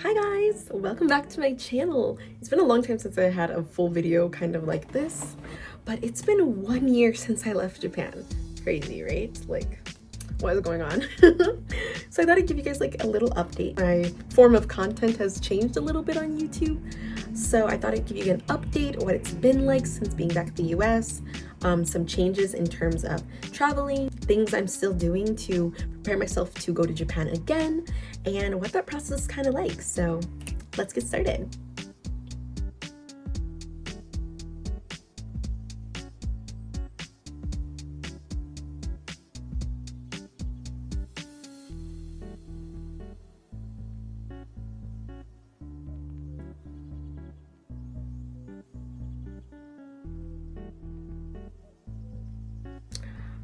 Hi guys, welcome back to my channel. It's been a long time since I had a full video kind of like this, but it's been 1 year since I left Japan. Crazy, right? Like, what is going on? So I thought I'd give you guys like a little update. My form of content has changed a little bit on YouTube, so I thought I'd give you an update what it's been like since being back to the US, some changes in terms of traveling, things I'm still doing to prepare myself to go to Japan again, and what that process is kind of like. So let's get started.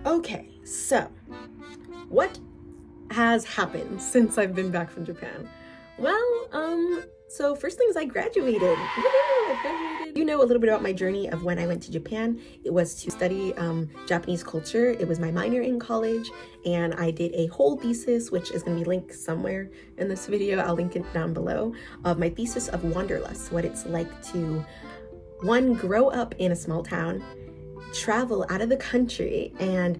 Okay, so what has happened since I've been back from Japan? Well, so first thing is I graduated. Woo, I graduated. You know a little bit about my journey of when I went to Japan. It was to study Japanese culture. It was my minor in college, and I did a whole thesis, which is going to be linked somewhere in this video. I'll link it down below, of my thesis of Wanderlust, what it's like to, one, grow up in a small town, travel out of the country, and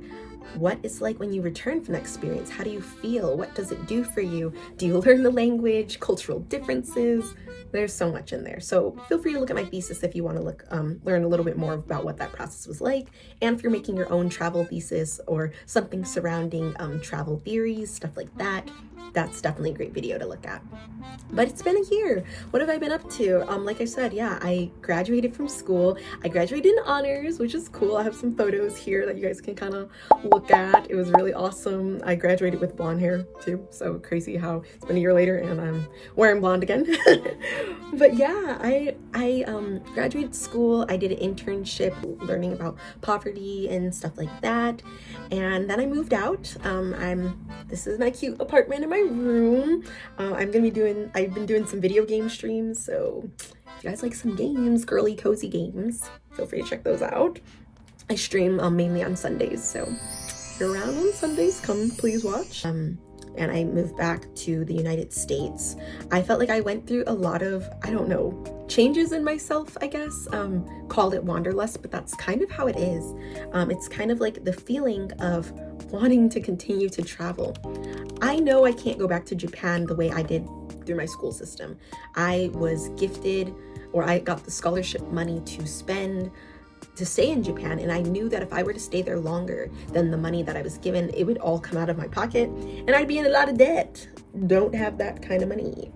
what it's like when you return from that experience. How do you feel? What does it do for you? Do you learn the language, cultural differences? There's so much in there. So feel free to look at my thesis if you want to learn a little bit more about what that process was like. And if you're making your own travel thesis or something surrounding travel theories, stuff like that, that's definitely a great video to look at. But it's been a year. What have I been up to? Like I said, yeah, I graduated from school. I graduated in honors, which is cool. I have some photos here that you guys can kind of look at. It was really awesome. I graduated with blonde hair too. So crazy how it's been a year later and I'm wearing blonde again. But yeah, I graduated school. I did an internship learning about poverty and stuff like that. And then I moved out. This is my cute apartment in my room. I've been doing some video game streams, so if you guys like some games, girly cozy games, feel free to check those out. I stream mainly on Sundays, so if you're around on Sundays, come please watch. And I moved back to the United States. I felt like I went through a lot of, I don't know, changes in myself, I guess. Called it Wanderlust, but that's kind of how it is. It's kind of like the feeling of wanting to continue to travel. I know I can't go back to Japan the way I did through my school system. I was gifted, or I got the scholarship money to stay in Japan, and I knew that if I were to stay there longer than the money that I was given, it would all come out of my pocket and I'd be in a lot of debt. Don't have that kind of money.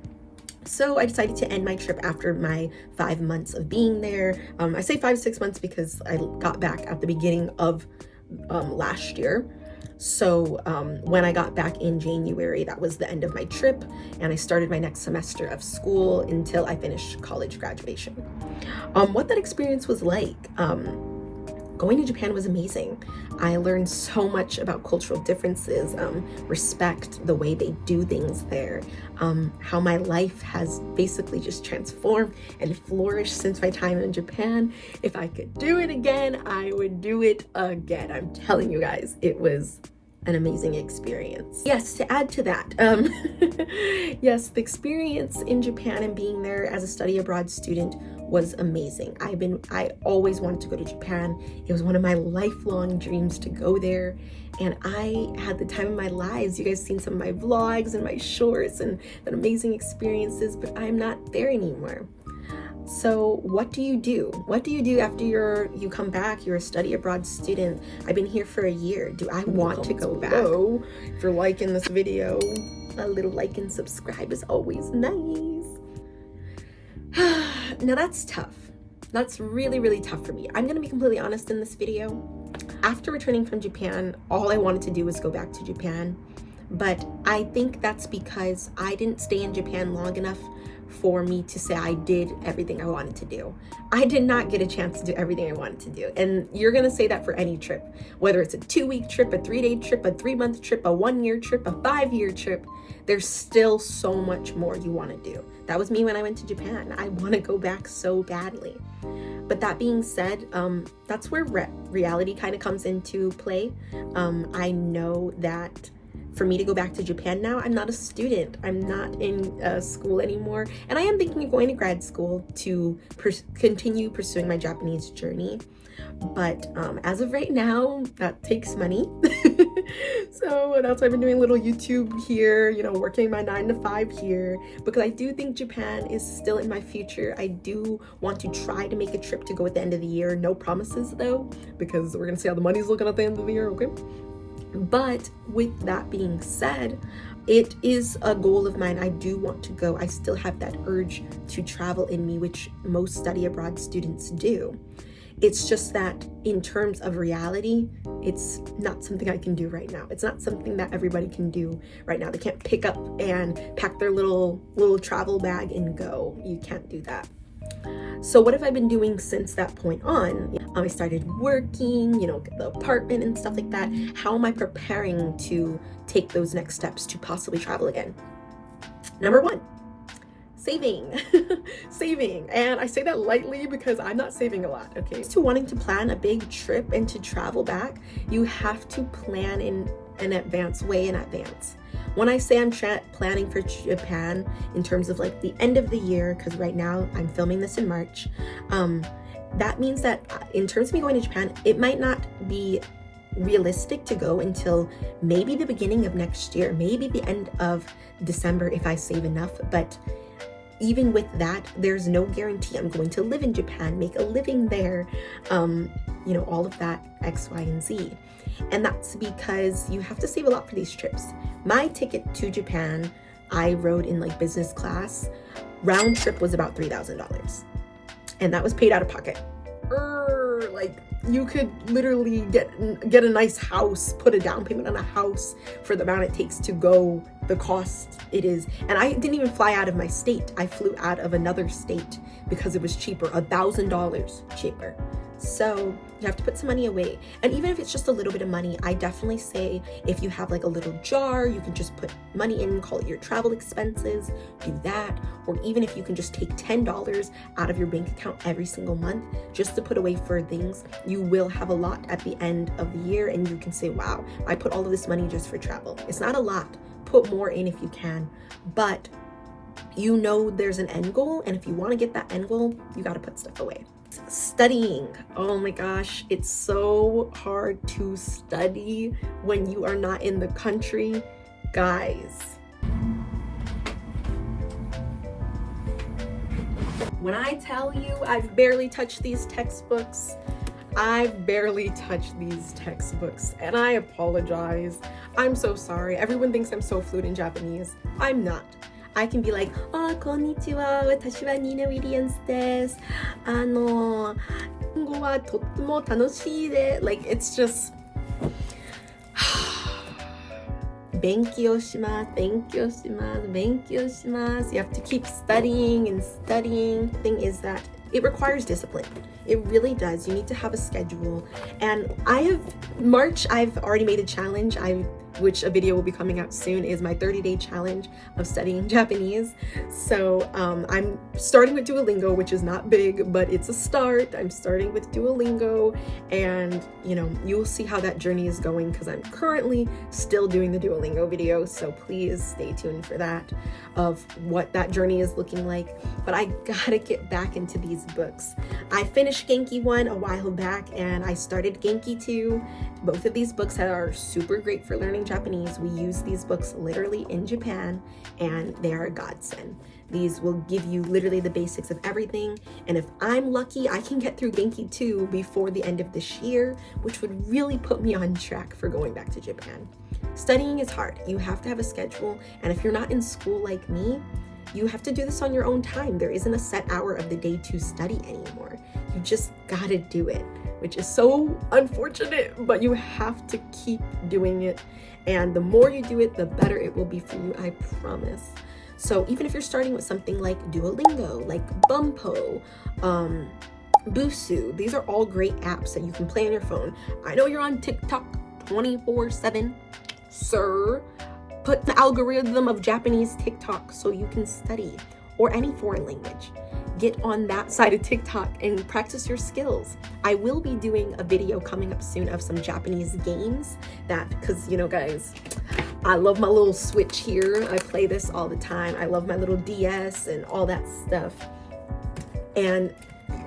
So I decided to end my trip after my 5 months of being there. I say 5-6 months because I got back at the beginning of last year. So when I got back in January, that was the end of my trip, and I started my next semester of school until I finished college graduation. What that experience was like, going to Japan was amazing. I learned so much about cultural differences, respect, the way they do things there, how my life has basically just transformed and flourished since my time in Japan. If I could do it again, I would do it again. I'm telling you guys, it was an amazing experience. Yes, to add to that, yes, the experience in Japan and being there as a study abroad student was amazing. I always wanted to go to Japan. It was one of my lifelong dreams to go there, and I had the time of my lives. You guys seen some of my vlogs and my shorts and the amazing experiences, but I'm not there anymore. So what do you do? What do you do after you come back? You're a study abroad student. I've been here for a year. Do I want to go back? If you're liking this video, a little like and subscribe is always nice. Now that's tough. That's really, really tough for me. I'm gonna be completely honest in this video. After returning from Japan, all I wanted to do was go back to Japan. But I think that's because I didn't stay in Japan long enough for me to say I did everything I wanted to do. I did not get a chance to do everything I wanted to do. And you're gonna say that for any trip, whether it's a 2-week trip, a 3-day trip, a 3-month trip, a 1-year trip, a 5-year trip, there's still so much more you wanna do. That was me when I went to Japan. I wanna go back so badly. But that being said, that's where reality kind of comes into play. I know that for me to go back to Japan now. I'm not a student. I'm not in school anymore. And I am thinking of going to grad school to continue pursuing my Japanese journey. But as of right now, that takes money. So that's why I've been doing a little YouTube here, you know, working my 9 to 5 here, because I do think Japan is still in my future. I do want to try to make a trip to go at the end of the year. No promises though, because we're gonna see how the money's looking at the end of the year, okay? But with that being said, it is a goal of mine. I do want to go. I still have that urge to travel in me, which most study abroad students do. It's just that in terms of reality, it's not something I can do right now. It's not something that everybody can do right now. They can't pick up and pack their little travel bag and go. You can't do that. So what have I been doing since that point on? I started working, you know, the apartment and stuff like that. How am I preparing to take those next steps to possibly travel again? Number 1, saving. Saving. And I say that lightly because I'm not saving a lot, okay? To wanting to plan a big trip and to travel back, you have to plan in an advance, way in advance. When I say I'm planning for Japan in terms of like the end of the year, because right now I'm filming this in March, that means that in terms of me going to Japan, it might not be realistic to go until maybe the beginning of next year, maybe the end of December if I save enough. But even with that, there's no guarantee I'm going to live in Japan, make a living there, you know, all of that X, Y, and Z. And that's because you have to save a lot for these trips. My ticket to Japan, I rode in like business class. Round trip was about $3,000. And that was paid out of pocket. Like you could literally get a nice house, put a down payment on a house for the amount it takes to go, the cost it is. And I didn't even fly out of my state. I flew out of another state because it was cheaper, $1,000 cheaper. So you have to put some money away. And even if it's just a little bit of money, I definitely say if you have like a little jar, you can just put money in, call it your travel expenses, do that. Or even if you can just take $10 out of your bank account every single month just to put away for things, you will have a lot at the end of the year and you can say, wow, I put all of this money just for travel. It's not a lot. Put more in if you can, but you know there's an end goal, and if you want to get that end goal, you got to put stuff away. Studying. Oh my gosh, it's so hard to study when you are not in the country, guys. When I tell you I've barely touched these textbooks, and I apologize. I'm so sorry. Everyone thinks I'm so fluent in Japanese. I'm not. I can be like, oh, konnichiwa, watashi wa Nina Williams desu. 日本語はとっても楽しいで. Like, it's just 勉強します. You have to keep studying and studying. The thing is that it requires discipline. It really does. You need to have a schedule. And March, I've already made a challenge. Which a video will be coming out soon, is my 30-day challenge of studying Japanese. So I'm starting with Duolingo, which is not big, but it's a start. I'm starting with Duolingo, and you know, you'll see how that journey is going because I'm currently still doing the Duolingo video. So please stay tuned for that, of what that journey is looking like. But I gotta get back into these books. I finished Genki 1 a while back and I started Genki 2. Both of these books are super great for learning Japanese. We use these books literally in Japan and they are a godsend. These will give you literally the basics of everything. And if I'm lucky, I can get through Genki 2 before the end of this year, which would really put me on track for going back to Japan. Studying is hard. You have to have a schedule. And if you're not in school like me, you have to do this on your own time. There isn't a set hour of the day to study anymore. You just gotta do it, which is so unfortunate, but you have to keep doing it. And the more you do it, the better it will be for you, I promise. So even if you're starting with something like Duolingo, like Bumpo, Busu, these are all great apps that you can play on your phone. I know you're on TikTok 24/7, sir. Put the algorithm of Japanese TikTok so you can study, or any foreign language. get on that side of TikTok and practice your skills. I will be doing a video coming up soon of some Japanese games because guys, I love my little Switch here. I play this all the time. I love my little DS and all that stuff. And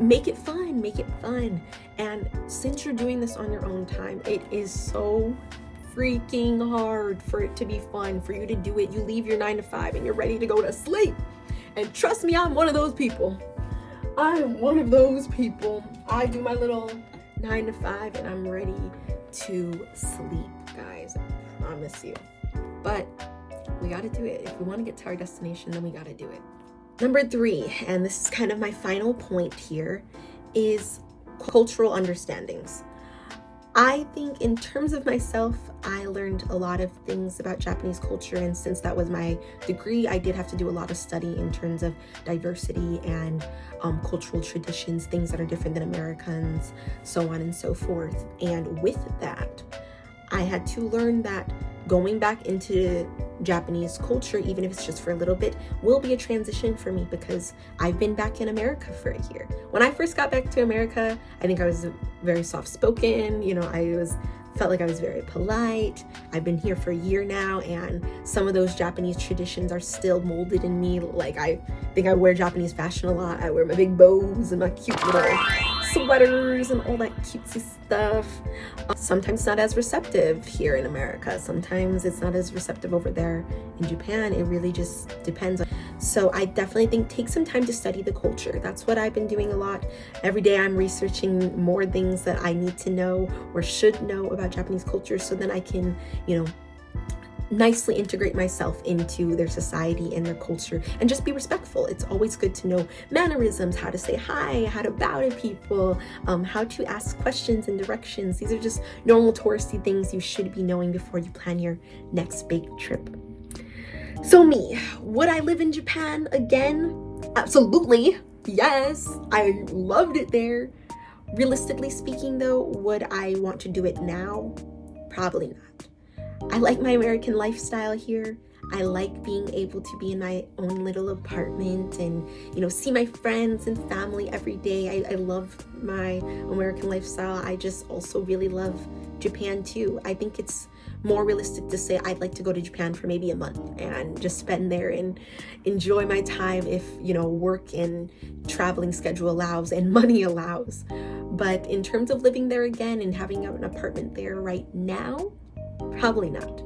make it fun. And since you're doing this on your own time, it is so freaking hard for it to be fun, for you to do it. You leave your 9 to 5 and you're ready to go to sleep. And trust me, I'm one of those people. I am one of those people. I do my little 9 to 5 and I'm ready to sleep, guys. I promise you. But we gotta do it. If we want to get to our destination, then we gotta do it. Number 3, and this is kind of my final point here, is cultural understandings. I think in terms of myself, I learned a lot of things about Japanese culture, and since that was my degree, I did have to do a lot of study in terms of diversity and cultural traditions, things that are different than Americans, so on and so forth. And with that, I had to learn that going back into Japanese culture, even if it's just for a little bit, will be a transition for me because I've been back in America for a year. When I first got back to America, I think I was very soft-spoken. Felt like I was very polite. I've been here for a year now, and some of those Japanese traditions are still molded in me. Like, I think I wear Japanese fashion a lot. I wear my big bows and my cute little sweaters and all that cutesy stuff. Sometimes it's not as receptive here in America. Sometimes it's not as receptive over there in Japan. It really just depends. So I definitely think take some time to study the culture. That's what I've been doing a lot. Every day I'm researching more things that I need to know or should know about Japanese culture, so then I can, nicely integrate myself into their society and their culture and just be respectful. It's always good to know mannerisms, how to say hi, how to bow to people, how to ask questions and directions. These are just normal touristy things you should be knowing before you plan your next big trip. So me, would I live in Japan again? Absolutely. Yes, I loved it there. Realistically speaking though, would I want to do it now? Probably not. I like my American lifestyle here. I like being able to be in my own little apartment and, see my friends and family every day. I love my American lifestyle. I just also really love Japan too. I think it's more realistic to say I'd like to go to Japan for maybe a month and just spend there and enjoy my time if, work and traveling schedule allows and money allows. But in terms of living there again and having an apartment there right now, probably not.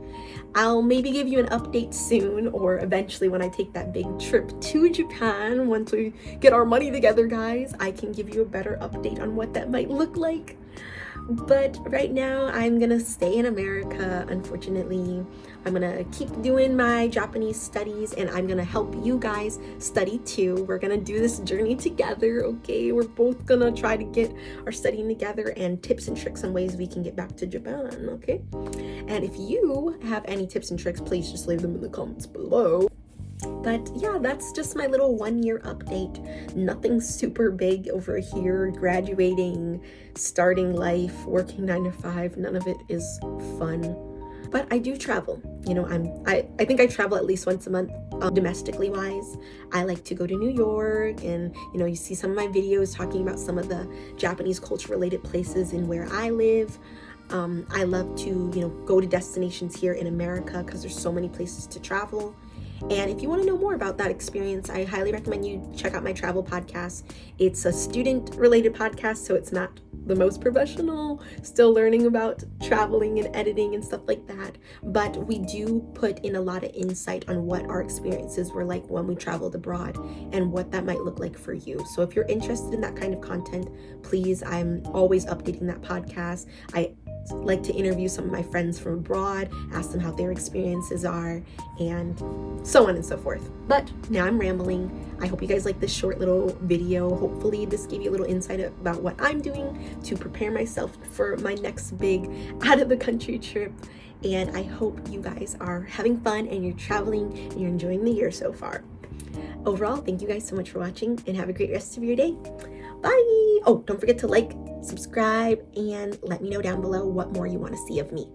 I'll maybe give you an update soon, or eventually when I take that big trip to Japan. Once we get our money together, guys, I can give you a better update on what that might look like. But right now, I'm gonna stay in America, unfortunately. I'm gonna keep doing my Japanese studies, and I'm gonna help you guys study too. We're gonna do this journey together, okay? We're both gonna try to get our studying together and tips and tricks on ways we can get back to Japan, okay? And if you have any tips and tricks, please just leave them in the comments below. But yeah, that's just my little 1 year update. Nothing super big over here. Graduating, starting life, working 9 to 5. None of it is fun. But I do travel. I think I travel at least once a month, domestically wise. I like to go to New York, and you see some of my videos talking about some of the Japanese culture related places in where I live. I love to go to destinations here in America because there's so many places to travel. And if you want to know more about that experience, I highly recommend you check out my travel podcast. It's a student-related podcast, so it's not the most professional, still learning about traveling and editing and stuff like that. But we do put in a lot of insight on what our experiences were like when we traveled abroad and what that might look like for you. So if you're interested in that kind of content, please, I'm always updating that podcast. I like to interview some of my friends from abroad, ask them how their experiences are, and so on and so forth. But now I'm rambling. I hope you guys like this short little video. Hopefully this gave you a little insight about what I'm doing to prepare myself for my next big out of the country trip. And I hope you guys are having fun and you're traveling and you're enjoying the year so far. Overall, thank you guys so much for watching and have a great rest of your day. Bye! Oh, don't forget to like, subscribe, and let me know down below what more you want to see of me.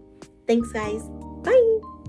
Thanks, guys. Bye!